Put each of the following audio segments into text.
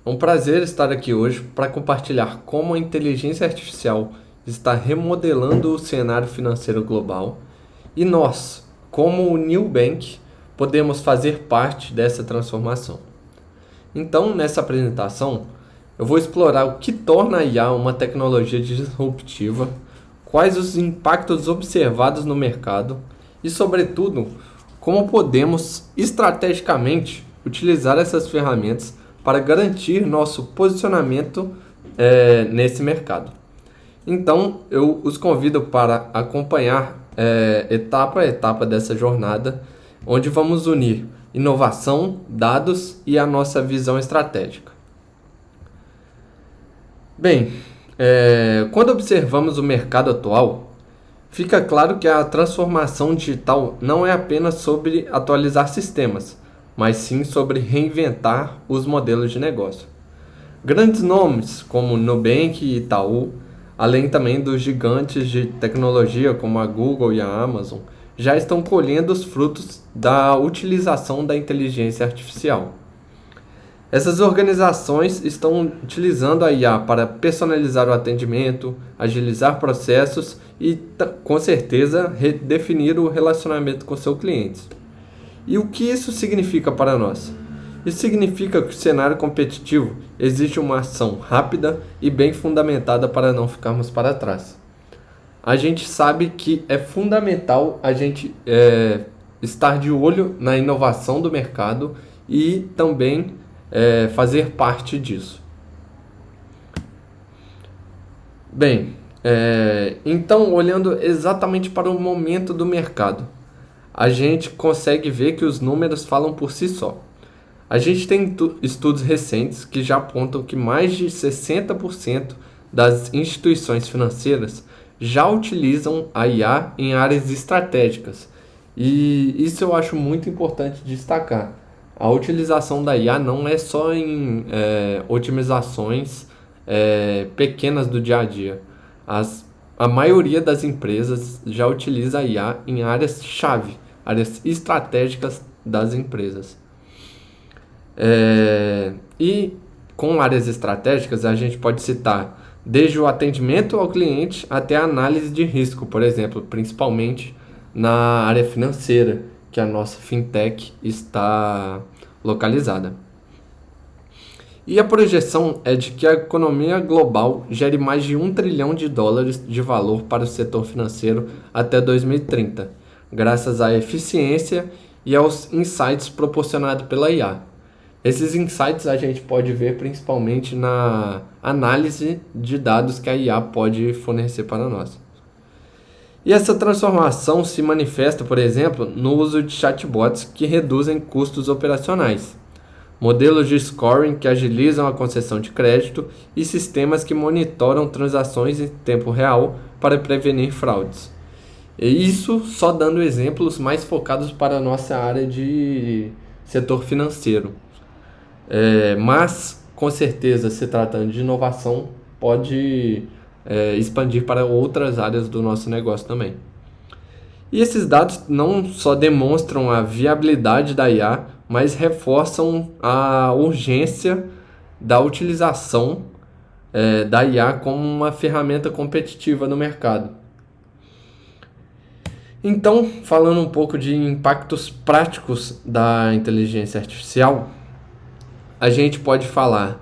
É um prazer estar aqui hoje para compartilhar como a inteligência artificial está remodelando o cenário financeiro global e nós, como o Nubank, podemos fazer parte dessa transformação. Então, nessa apresentação, eu vou explorar o que torna a IA uma tecnologia disruptiva, quais os impactos observados no mercado e, sobretudo, como podemos estrategicamente utilizar essas ferramentas para garantir nosso posicionamento nesse mercado. Então, eu os convido para acompanhar etapa a etapa dessa jornada, onde vamos unir inovação, dados e a nossa visão estratégica. Bem, quando observamos o mercado atual, fica claro que a transformação digital não é apenas sobre atualizar sistemas, mas sim sobre reinventar os modelos de negócio. Grandes nomes como Nubank e Itaú, além também dos gigantes de tecnologia como a Google e a Amazon, já estão colhendo os frutos da utilização da inteligência artificial. Essas organizações estão utilizando a IA para personalizar o atendimento, agilizar processos e, com certeza, redefinir o relacionamento com seus clientes. E o que isso significa para nós? Isso significa que o cenário competitivo exige uma ação rápida e bem fundamentada para não ficarmos para trás. A gente sabe que é fundamental a gente estar de olho na inovação do mercado e também fazer parte disso. Bem, então olhando exatamente para o momento do mercado, a gente consegue ver que os números falam por si só. A gente tem estudos recentes que já apontam que mais de 60% das instituições financeiras já utilizam a IA em áreas estratégicas. E isso eu acho muito importante destacar. A utilização da IA não é só em otimizações pequenas do dia a dia. A maioria das empresas já utiliza a IA em áreas-chave, áreas estratégicas das empresas. E com áreas estratégicas a gente pode citar desde o atendimento ao cliente até a análise de risco, por exemplo, principalmente na área financeira, que a nossa fintech está localizada. E a projeção é de que a economia global gere mais de $1 trilhão de valor para o setor financeiro até 2030, graças à eficiência e aos insights proporcionados pela IA. Esses insights a gente pode ver principalmente na análise de dados que a IA pode fornecer para nós. E essa transformação se manifesta, por exemplo, no uso de chatbots que reduzem custos operacionais, modelos de scoring que agilizam a concessão de crédito e sistemas que monitoram transações em tempo real para prevenir fraudes. E isso só dando exemplos mais focados para a nossa área de setor financeiro. Mas, com certeza, se tratando de inovação, pode expandir para outras áreas do nosso negócio também. E esses dados não só demonstram a viabilidade da IA, mas reforçam a urgência da utilização da IA como uma ferramenta competitiva no mercado. Então, falando um pouco de impactos práticos da inteligência artificial, a gente pode falar,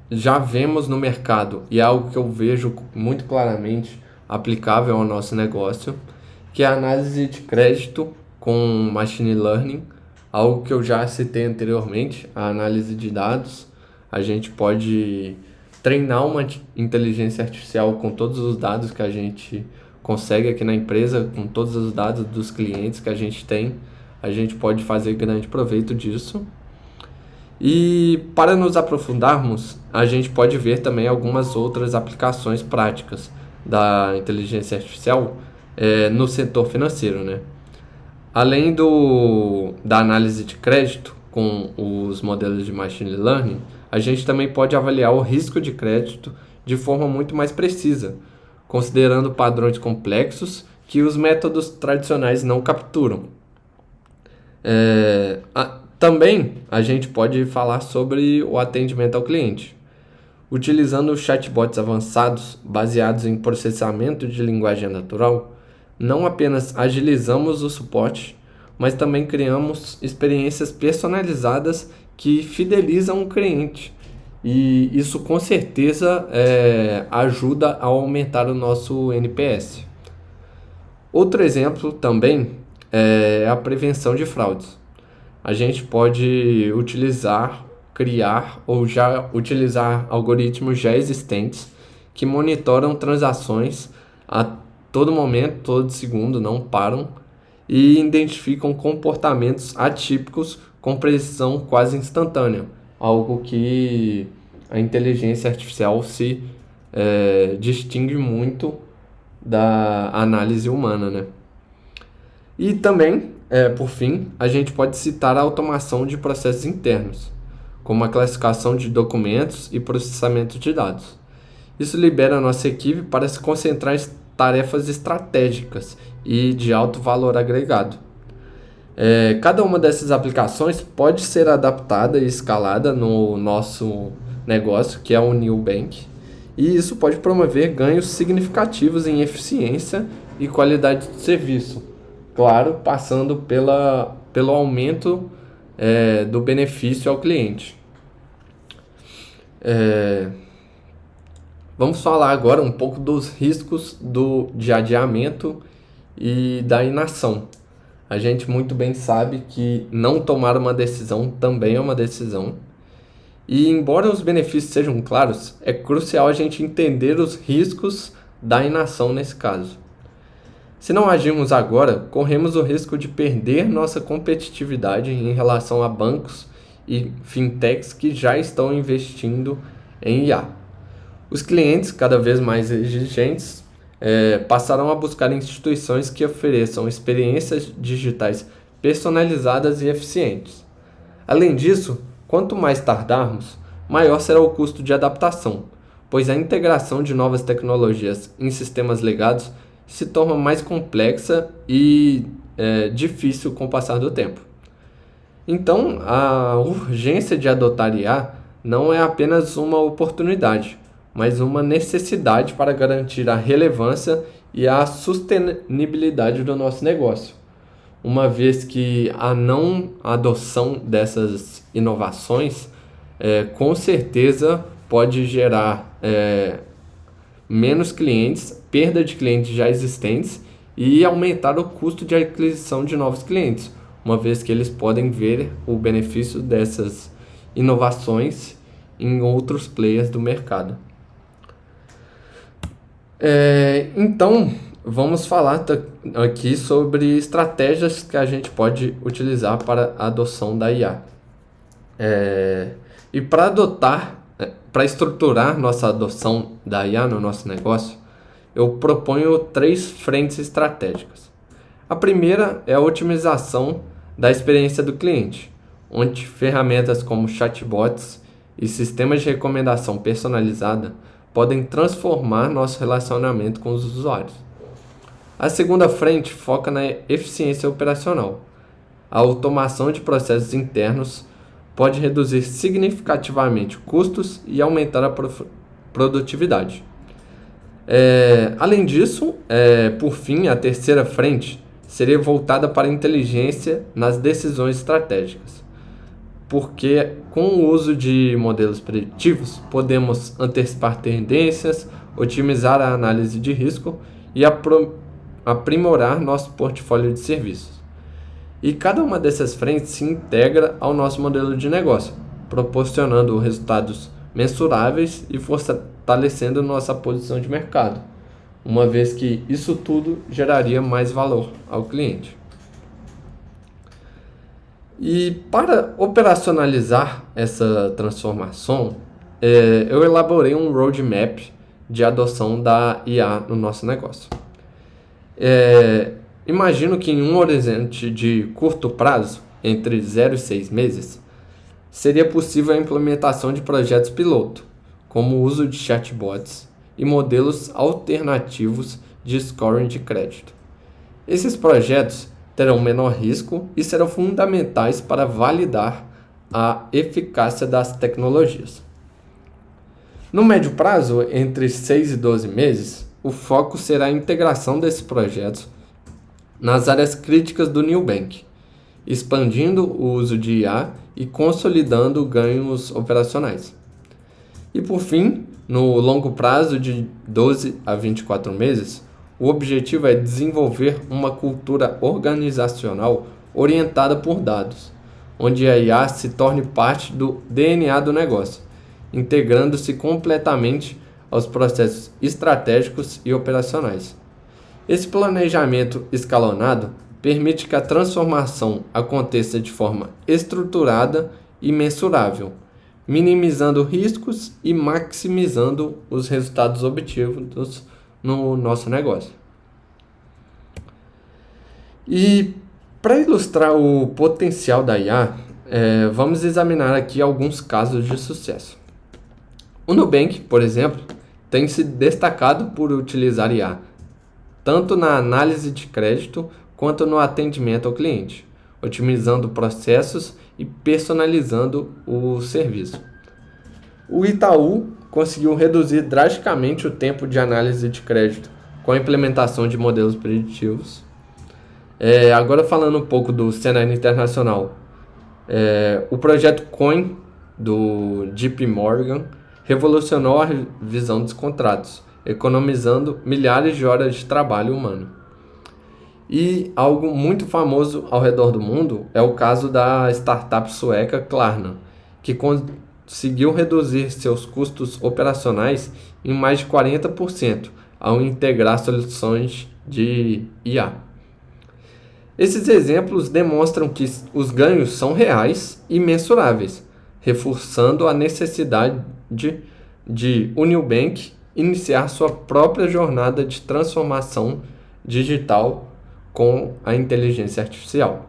já vemos no mercado, e é algo que eu vejo muito claramente aplicável ao nosso negócio, que é a análise de crédito com machine learning, algo que eu já citei anteriormente, a análise de dados. A gente pode treinar uma inteligência artificial com todos os dados que a gente consegue aqui na empresa, com todos os dados dos clientes que a gente tem, a gente pode fazer grande proveito disso. E para nos aprofundarmos, a gente pode ver também algumas outras aplicações práticas da inteligência artificial no setor financeiro, né? Além da análise de crédito com os modelos de machine learning, a gente também pode avaliar o risco de crédito de forma muito mais precisa, considerando padrões complexos que os métodos tradicionais não capturam. Também a gente pode falar sobre o atendimento ao cliente. Utilizando chatbots avançados baseados em processamento de linguagem natural, não apenas agilizamos o suporte, mas também criamos experiências personalizadas que fidelizam o cliente. E isso com certeza ajuda a aumentar o nosso NPS. Outro exemplo também é a prevenção de fraudes. A gente pode criar ou já utilizar algoritmos já existentes que monitoram transações a todo momento, todo segundo, não param, e identificam comportamentos atípicos com precisão quase instantânea, algo que a inteligência artificial se distingue muito da análise humana, né? E também, por fim, a gente pode citar a automação de processos internos, como a classificação de documentos e processamento de dados. Isso libera a nossa equipe para se concentrar em tarefas estratégicas e de alto valor agregado. Cada uma dessas aplicações pode ser adaptada e escalada no nosso negócio, que é o Neobank, e isso pode promover ganhos significativos em eficiência e qualidade de serviço. Claro, passando pelo aumento do benefício ao cliente. Vamos falar agora um pouco dos riscos de adiamento e da inação. A gente muito bem sabe que não tomar uma decisão também é uma decisão. E embora os benefícios sejam claros, é crucial a gente entender os riscos da inação nesse caso. Se não agirmos agora, corremos o risco de perder nossa competitividade em relação a bancos e fintechs que já estão investindo em IA. Os clientes, cada vez mais exigentes, passarão a buscar instituições que ofereçam experiências digitais personalizadas e eficientes. Além disso, quanto mais tardarmos, maior será o custo de adaptação, pois a integração de novas tecnologias em sistemas legados se torna mais complexa e difícil com o passar do tempo. Então, a urgência de adotar IA não é apenas uma oportunidade, mas uma necessidade para garantir a relevância e a sustentabilidade do nosso negócio, uma vez que a não adoção dessas inovações com certeza pode gerar menos clientes, perda de clientes já existentes e aumentar o custo de aquisição de novos clientes, uma vez que eles podem ver o benefício dessas inovações em outros players do mercado. Então, vamos falar aqui sobre estratégias que a gente pode utilizar para a adoção da IA. E para estruturar nossa adoção da IA no nosso negócio, eu proponho 3 frentes estratégicas. A primeira é a otimização da experiência do cliente, onde ferramentas como chatbots e sistemas de recomendação personalizada podem transformar nosso relacionamento com os usuários. A segunda frente foca na eficiência operacional. A automação de processos internos pode reduzir significativamente custos e aumentar a produtividade. Além disso, por fim, a terceira frente seria voltada para a inteligência nas decisões estratégicas, porque com o uso de modelos preditivos podemos antecipar tendências, otimizar a análise de risco e aprimorar nosso portfólio de serviços. E cada uma dessas frentes se integra ao nosso modelo de negócio, proporcionando resultados mensuráveis e fortalecendo nossa posição de mercado, uma vez que isso tudo geraria mais valor ao cliente. E para operacionalizar essa transformação, eu elaborei um roadmap de adoção da IA no nosso negócio. Imagino que em um horizonte de curto prazo, entre 0 e 6 meses, seria possível a implementação de projetos piloto, como o uso de chatbots e modelos alternativos de scoring de crédito. Esses projetos terão menor risco e serão fundamentais para validar a eficácia das tecnologias. No médio prazo, entre 6 e 12 meses, o foco será a integração desses projetos nas áreas críticas do Nubank, expandindo o uso de IA e consolidando ganhos operacionais. E por fim, no longo prazo de 12 a 24 meses, o objetivo é desenvolver uma cultura organizacional orientada por dados, onde a IA se torne parte do DNA do negócio, integrando-se completamente aos processos estratégicos e operacionais. Esse planejamento escalonado permite que a transformação aconteça de forma estruturada e mensurável, minimizando riscos e maximizando os resultados obtidos no nosso negócio. E para ilustrar o potencial da IA, vamos examinar aqui alguns casos de sucesso. O Nubank, por exemplo, tem se destacado por utilizar IA, tanto na análise de crédito quanto no atendimento ao cliente, otimizando processos e personalizando o serviço. O Itaú conseguiu reduzir drasticamente o tempo de análise de crédito com a implementação de modelos preditivos. Agora falando um pouco do cenário internacional, o projeto Coin do JP Morgan revolucionou a revisão dos contratos, economizando milhares de horas de trabalho humano. E algo muito famoso ao redor do mundo é o caso da startup sueca Klarna, que conseguiu reduzir seus custos operacionais em mais de 40% ao integrar soluções de IA. Esses exemplos demonstram que os ganhos são reais e mensuráveis, reforçando a necessidade de o Nubank iniciar sua própria jornada de transformação digital com a inteligência artificial.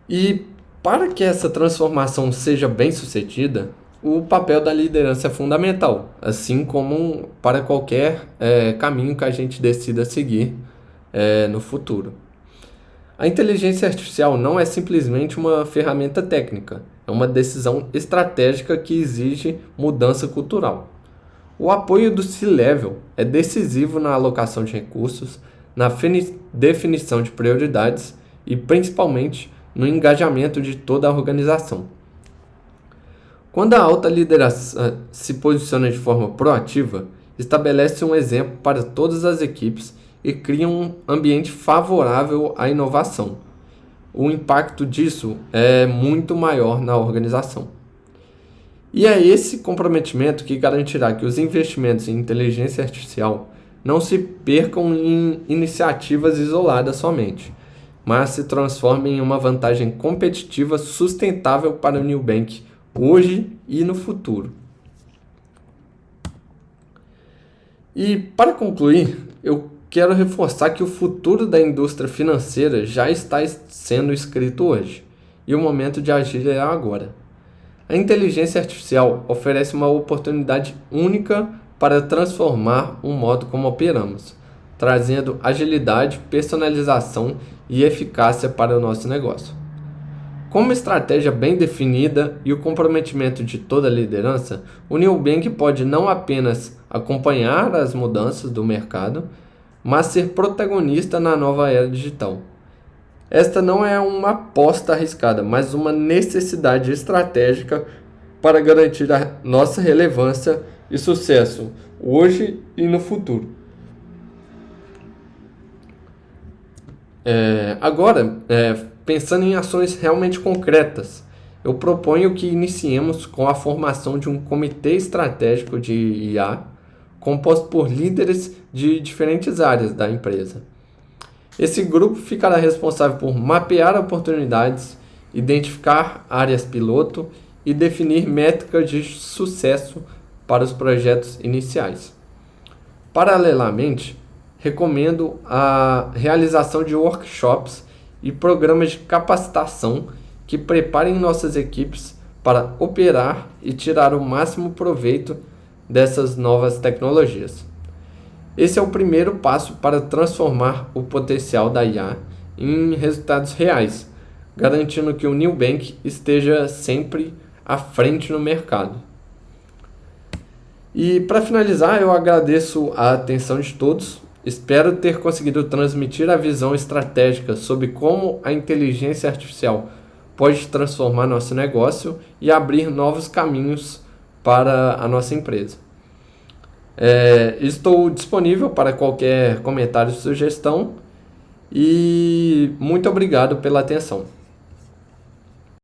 E para que essa transformação seja bem-sucedida, o papel da liderança é fundamental, assim como para qualquer caminho que a gente decida seguir no futuro. A inteligência artificial não é simplesmente uma ferramenta técnica, é uma decisão estratégica que exige mudança cultural. O apoio do C-Level é decisivo na alocação de recursos, na definição de prioridades e principalmente no engajamento de toda a organização. Quando a alta liderança se posiciona de forma proativa, estabelece um exemplo para todas as equipes e cria um ambiente favorável à inovação. O impacto disso é muito maior na organização. E é esse comprometimento que garantirá que os investimentos em inteligência artificial não se percam em iniciativas isoladas somente, mas se transformem em uma vantagem competitiva sustentável para o Nubank hoje e no futuro. E para concluir, eu quero reforçar que o futuro da indústria financeira já está sendo escrito hoje, e o momento de agir é agora. A inteligência artificial oferece uma oportunidade única para transformar o modo como operamos, trazendo agilidade, personalização e eficácia para o nosso negócio. Com uma estratégia bem definida e o comprometimento de toda a liderança, o Nubank pode não apenas acompanhar as mudanças do mercado, mas ser protagonista na nova era digital. Esta não é uma aposta arriscada, mas uma necessidade estratégica para garantir a nossa relevância e sucesso hoje e no futuro. Agora, pensando em ações realmente concretas, eu proponho que iniciemos com a formação de um comitê estratégico de IA, composto por líderes de diferentes áreas da empresa. Esse grupo ficará responsável por mapear oportunidades, identificar áreas piloto e definir métricas de sucesso para os projetos iniciais. Paralelamente, recomendo a realização de workshops e programas de capacitação que preparem nossas equipes para operar e tirar o máximo proveito dessas novas tecnologias. Esse é o primeiro passo para transformar o potencial da IA em resultados reais, garantindo que o Nubank esteja sempre à frente no mercado. E para finalizar, eu agradeço a atenção de todos. Espero ter conseguido transmitir a visão estratégica sobre como a inteligência artificial pode transformar nosso negócio e abrir novos caminhos para a nossa empresa. Estou disponível para qualquer comentário e sugestão e muito obrigado pela atenção.